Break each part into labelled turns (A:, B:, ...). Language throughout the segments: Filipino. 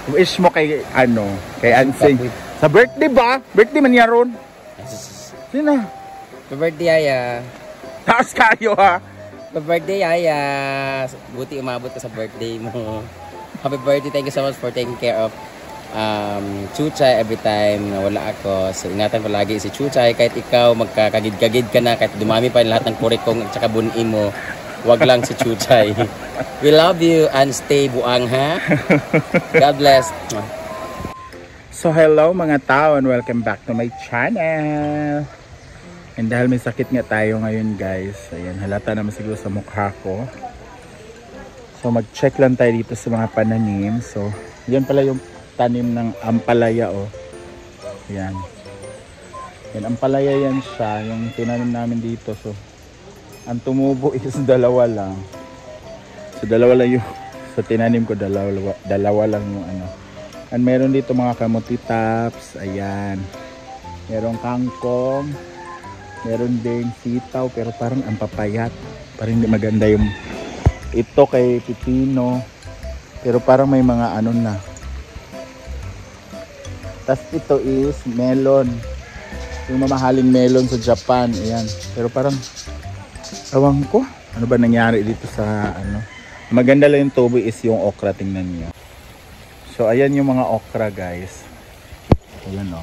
A: Wish mo kay ano, kay Ansing. Sa birthday ba? Birthday man niya ron. Sino?
B: Happy birthday, Aya.
A: Taas kayo ha.
B: Happy birthday, Aya. Buti umabot ka sa birthday mo. Happy birthday. Thank you so much for taking care of Chuchay every time na wala ako. So ingatan palagi si Chuchay. Kahit ikaw magkakagid-kagid ka na, kahit dumami pa lahat ng kurikong at saka bunin mo, wag lang si Chuchay. We love you and stay buang ha. God bless.
A: So hello mga tao and welcome back to my channel. And dahil may sakit nga tayo ngayon guys, ayan, halata naman siguro sa mukha ko. So mag-check lang tayo dito sa mga pananim. So yan pala yung tanim ng ampalaya oh. Ayan. Yan, ampalaya yan siya, yung tinanim namin dito. So ang tumubo is dalawa lang. So dalawa lang yung, so tinanim ko dalawa lang yung ano. And meron dito mga kamuti tops, ayan. Merong kangkong, meron ding sitaw pero parang ang papayat. Parang hindi maganda yung ito kay pipino. Pero parang may mga ano na. Tapos ito is melon. Yung mamahaling melon sa Japan, ayan. Pero parang awang ko, ano ba nangyari dito sa ano. Maganda lang yung tubo is yung okra, tingnan niyo. So ayan yung mga okra guys. Ayan o.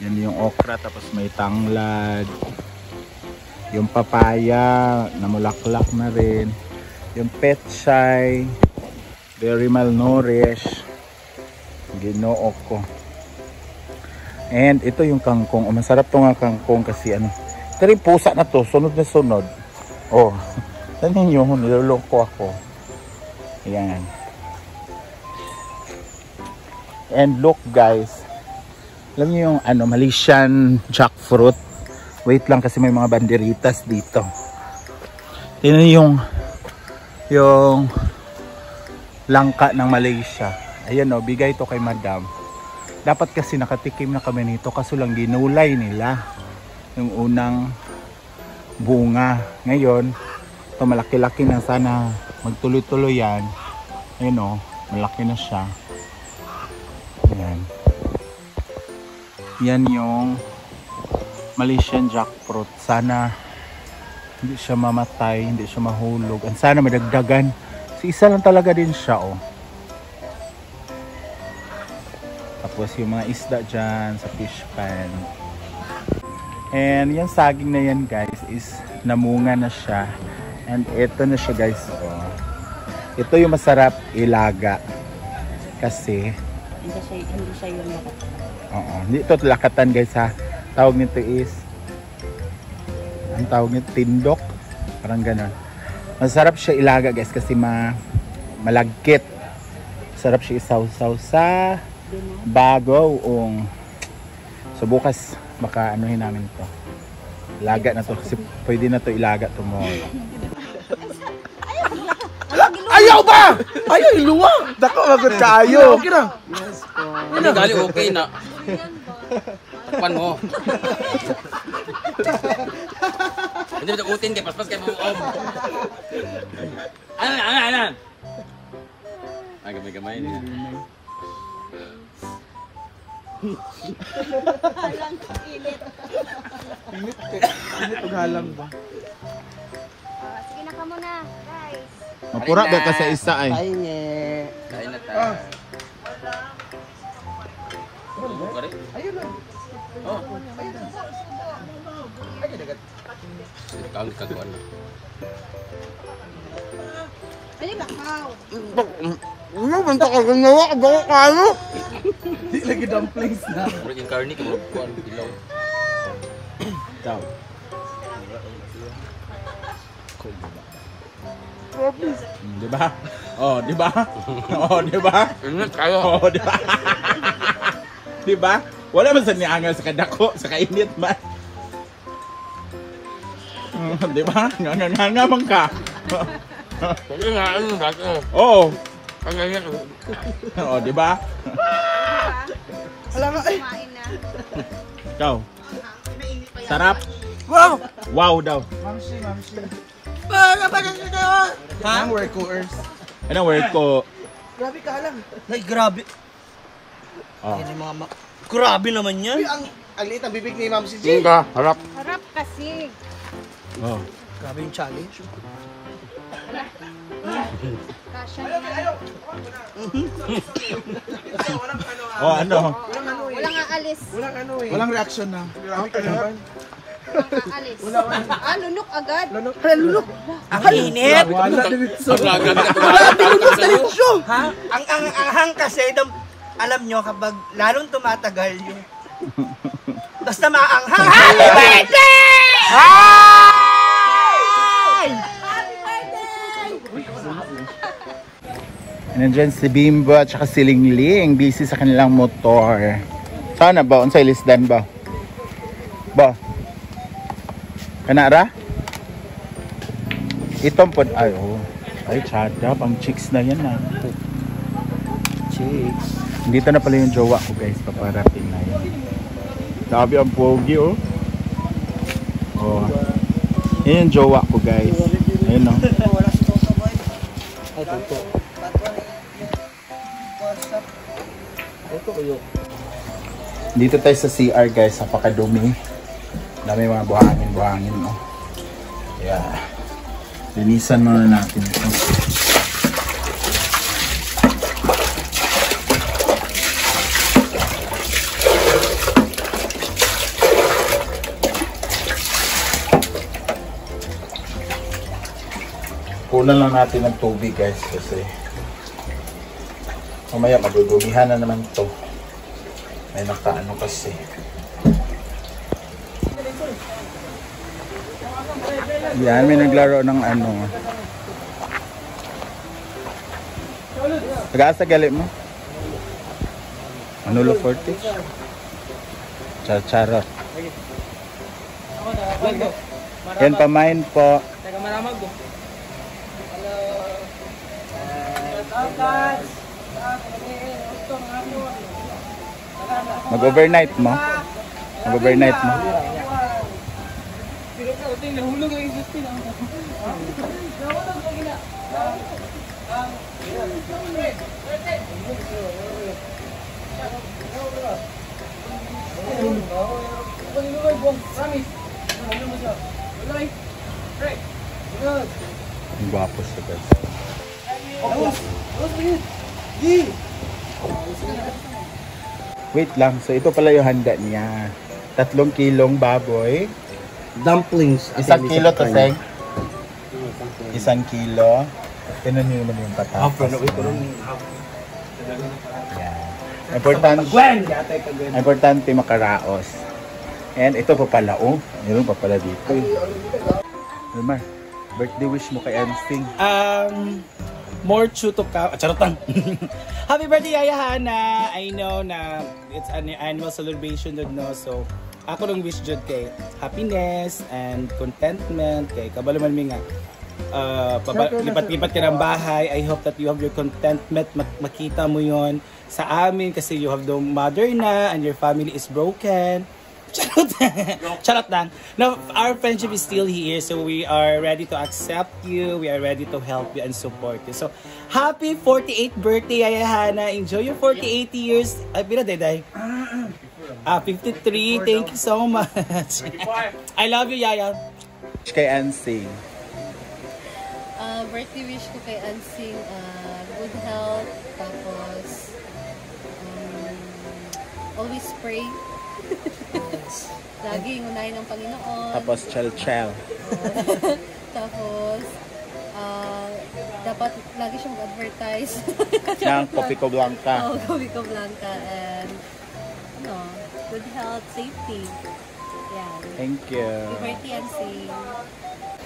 A: Yan yung okra, tapos may tanglad. Yung papaya, namulaklak na rin. Yung pechay, very malnourished. Ginoo ko. And ito yung kangkong. Oh, masarap to nga kangkong kasi ano. Pero yung pusa na to, sunod na sunod. Oh, tanin nyo, niloloko ako. Ayan. And look guys, alam niyo yung ano, Malaysian jackfruit. Wait lang kasi may mga banderitas dito. Tingnan yung langka ng Malaysia. Ayan o, bigay ito kay madam. Dapat kasi nakatikim na kami nito, kaso lang ginulay nila yung unang bunga. Ngayon ito malaki-laki na, sana magtuloy-tuloy yan. Ayan o, malaki na siya. Ayan. Yan yung Malaysian jackfruit. Sana hindi siya mamatay, hindi siya mahulog. And sana madagdagan. So, isa lang talaga din siya oh. Tapos yung mga isda dyan sa fish pan. And yung saging na yan guys is namunga na siya. And ito na siya guys oh. Ito yung masarap ilaga. Kasi
C: hindi siya yung lakatan.
A: Oo, dito lakatan guys ha. Tawag nito is, ang tawag nito tindok. Parang gano'n. Masarap siya ilaga guys kasi malagkit. Masarap siya isaw-saw sa bagoong. So bukas baka anuhin namin to. Ilaga na to kasi pwede na to ilaga tomorrow.
D: Ayaw ba? Ayaw iluwa. Dako magod kaayo. Okay na.
B: Yes po. Hindi gali okay na. Pan mo. Hindi mo utin kay paspas kay buom. Ano? Ay gamay-gamay niya.
C: Halang init.
D: Init ug halang ba?
C: Sige na ka muna, guys.
A: Mapura ba ka sa isa ay?
B: Kain na tayo.
D: Ayun na.
B: Oh. Ay dagat. Kang kagwan.
C: Dali ba?
D: Ano banta ka ganawa ba kayo? Di lagi dumplings na.
B: Murag yung karni kung kuan ilaw.
A: Daw. Di ba? Oh, di ba? Oh, di ba?
B: Ingat kayo.
A: Oh, di ba? Di ba? Wala man sa niangal sa kadako, sa kainit man. Di ba? Nga man ka.
B: Sige nga, ano dati?
A: Oh.
B: Ang ganyan.
A: Oh, di ba?
D: Alam mo ay.
C: Kumain na.
A: Daw. Sarap.
D: Wow.
A: Wow daw.
D: Mamsi.
A: Ha?
D: Ang workers.
A: Anong word ko?
D: Grabe ka lang.
E: Ay, grabe.
A: Oh.
E: Yan yung mga grabe naman yan.
D: Ang liit ang bibig ni Ma'am si G.
A: Ka, harap.
C: Harap kasi.
A: Oh.
E: Grabe yung challenge.
C: Kasya na.
A: Oh, ano?
C: Walang aalis.
D: Walang ano eh.
A: Walang reaction na.
D: Grabe ka naman.
C: Walang aalis. Lunok agad.
D: Lunok.
E: Ang init.
D: Wala diretso.
E: Ha? Ang anghang kasi, alam nyo, kapag lalong tumatagal yung... Basta maanghang. Happy birthday!
A: Nandiyan si Bimbo at saka si Lingling. Busy sa kanilang motor. Sana ba? Unsay lisdan ba? Ba? Kanara? Itong pod... Ay, oh. Ay, tsada. Pang chicks na yan ah.
E: Chicks.
A: Dito na pala yung jowa ko guys. Paparating na yan. Sabi ang pogi oh. Oh. Yan yung jowa ko guys. Ayun oh.
E: Ay, tuto.
A: Dito tayo sa CR guys. Napakadumi. Dami mga buhangin oh. Yeah. Linisan muna natin ito. Kunan lang natin ng tubig guys kasi mamaya madudumihan na naman to. May nakaano kasi. Yan, may naglaro ng ano. Taga-asa gali mo? Manolo Fortis? Charot. Yan, pamain po. Mag-overnight mo? Mag-overnight mo? Ang gwapo siya guys. Wait lang, so ito pala yung handa niya. 3 kilong baboy.
E: Dumplings.
A: 1 kilo to seg. 1 kilo. Tinan niyo naman yung patatas. Yan. Importante makaraos. And ito pa pala, oh. Meron pa pala dito. Elmar, birthday wish mo kay Ensing.
F: More true to come. Charotan. Happy birthday, Yaya Hana. I know na it's an annual celebration dun, no? So, ako nung wish jud kay happiness and contentment. Kay kabalo man mi nga. Lipat-lipat ka ng bahay. I hope that you have your contentment. Makita mo yon sa amin kasi you have the mother na and your family is broken. Charot lang. Now, our friendship is still here, so we are ready to accept you. We are ready to help you and support you. So, happy 48th birthday, Yaya Hana. Enjoy your 48 years. Ay, pila day. 53. Thank you so much. I love you, Yaya.
A: Kay Ensing.
G: Birthday wish ko kay Ansing, good health, tapos always pray. Laging unahin ng Panginoon.
A: Tapos chel.
G: Tapos dapat lagi siyang mag-advertise
A: Ng Copico Blanca.
G: oh, Copico Blanca, and good health, safety. Yan.
A: Thank you.
G: Happy birthday, Ansing.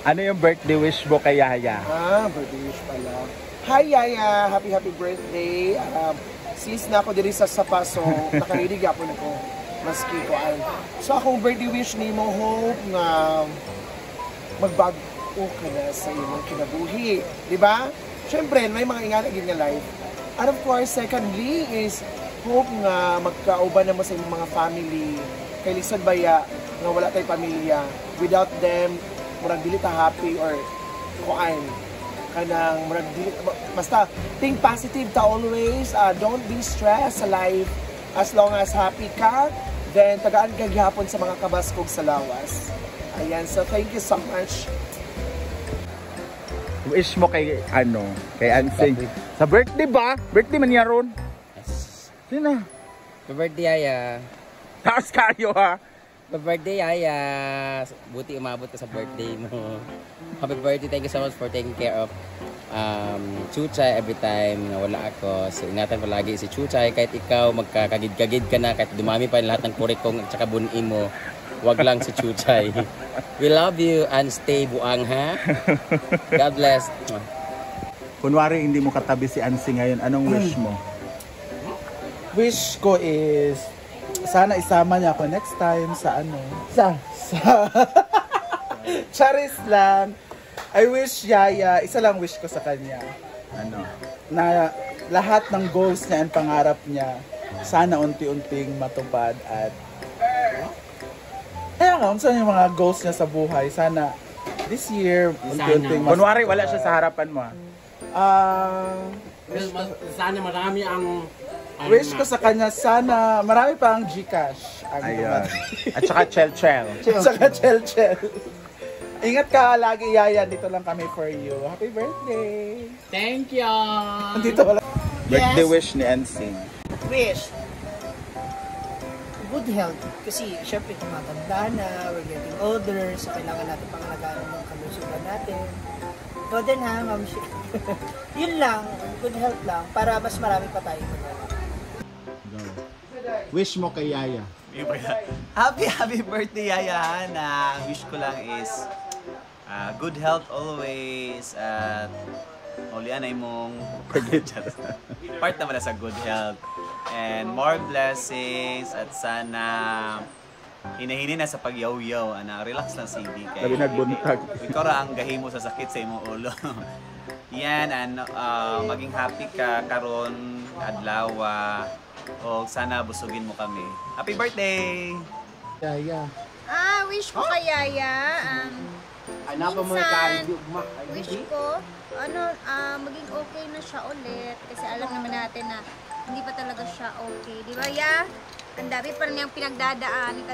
A: Ano yung birthday wish mo kay Yaya?
D: Birthday wish pala. Hi Yaya, happy birthday. Sis na ako diri sa Sapa, so nakarinig ako na ko. Maski ko ay. So akong birthday wish ni mo, hope nga magbago ka na sa iyong kinabuhi. Diba? Siyempre, may mga ingana nga life. And of course, secondly is hope nga magkauban naman sa iyong mga family. Kay lisod baya nga wala tayong pamilya. Without them, murag dili ta happy or kuan. kanang basta think positive ta always, don't be stressed sa life as long as happy ka, then tagaan ka gihapon sa mga kabaskog sa lawas. Ayan, so thank you so much.
A: Wish mo kay kay Ansing. Sa birthday ba? Birthday man niya ron.
B: Yes.
A: Sino?
B: Happy birthday, Yaya.
A: Taas kayo ha.
B: Happy birthday, Yaya. Buti umabot ka sa birthday mo. Happy birthday. Thank you so much for taking care of Chuchay every time na wala ako. So, ingatan palagi si Chuchay. Kahit ikaw, magkakagid-kagid ka na. Kahit dumami pa lahat ng kurikong at saka bunin mo. Wag lang si Chuchay. We love you and stay buang, ha? God bless.
A: Kunwari hindi mo katabi si Ansing ngayon, anong wish mo?
F: Wish ko is sana isama niya ako next time sa Charis lang. I wish Yaya, isa lang wish ko sa kanya.
A: Ano?
F: Na lahat ng goals niya and pangarap niya sana unti-unting matupad at kaya nga, saan yung mga goals niya sa buhay? Sana this year, unti-unting
A: Kunwari wala siya sa harapan mo ha?
H: Sana marami ang
F: wish ko sa kanya, sana marami pa ang Gcash.
A: Ayun. At saka chel-chel.
F: Saka chel-chel. Ingat ka lagi, Yaya. Dito lang kami for you. Happy birthday!
H: Thank you.
F: Dito wala.
A: Birthday wish ni Ansing.
E: Wish. Good health. Kasi, syempre, tumatanda na, we're getting older, so kailangan natin pangalagaan ng kalusugan natin. So then ha, ma'am, yun lang, good health lang, para mas marami pa tayo magawa.
A: Wish mo kay Yaya.
I: Happy birthday, Yaya. Na wish ko lang is good health always at ulian ay mong part naman na sa good health and more blessings at sana hinahini na sa pagyaw-yaw ana relax lang si Di kay
A: Labi nagbuntag.
I: ikaw ra ang gahimo sa sakit sa imong ulo. Yan maging happy ka karon adlaw o sana busugin mo kami. Happy birthday!
F: Yaya.
C: Wish ko kay Yaya, minsan, wish ko, maging okay na siya ulit. Kasi alam naman natin na hindi pa talaga siya okay. Di ba, Ya? Ang dami pa rin niyang pinagdadaanan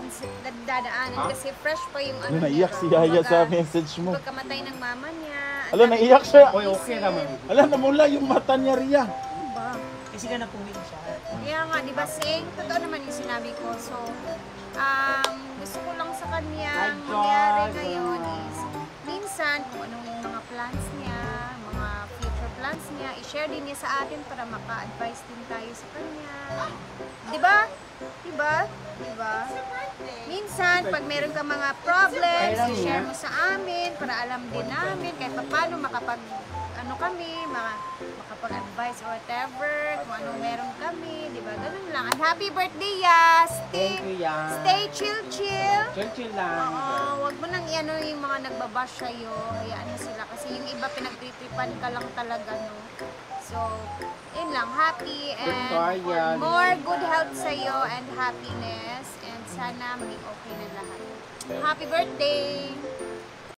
C: kasi fresh pa yung
A: Naiyak si Yaya sa message mo.
C: pagkamatay ng mama niya.
A: Naiyak siya.
H: Okay naman.
A: Namula yung mata niya, Ria.
C: Diba?
E: Kasi ka na pumili siya.
C: Kaya nga, di ba, Sing? Totoo naman yung sinabi ko. So, gusto ko lang sa kanya mangyari ngayon is minsan kung anong yung mga plans niya, mga future plans niya, i-share din niya sa atin para maka-advise din tayo sa kanya. Diba? Diba? Diba? Minsan, pag meron ka mga problems, i-share mo sa amin para alam din namin kahit paano makapag-advise or whatever, kung anong meron kami, di ba? Ganun lang. And happy birthday, Ya! Stay chill.
H: Chill lang.
C: Oo, wag mo nang yung mga nagbabash sa'yo. Hayaan mo sila kasi yung iba pinagtritripan ka lang talaga, no? So, yun lang. Happy and more good health sa'yo and happiness and sana maging okay na lahat. Happy birthday!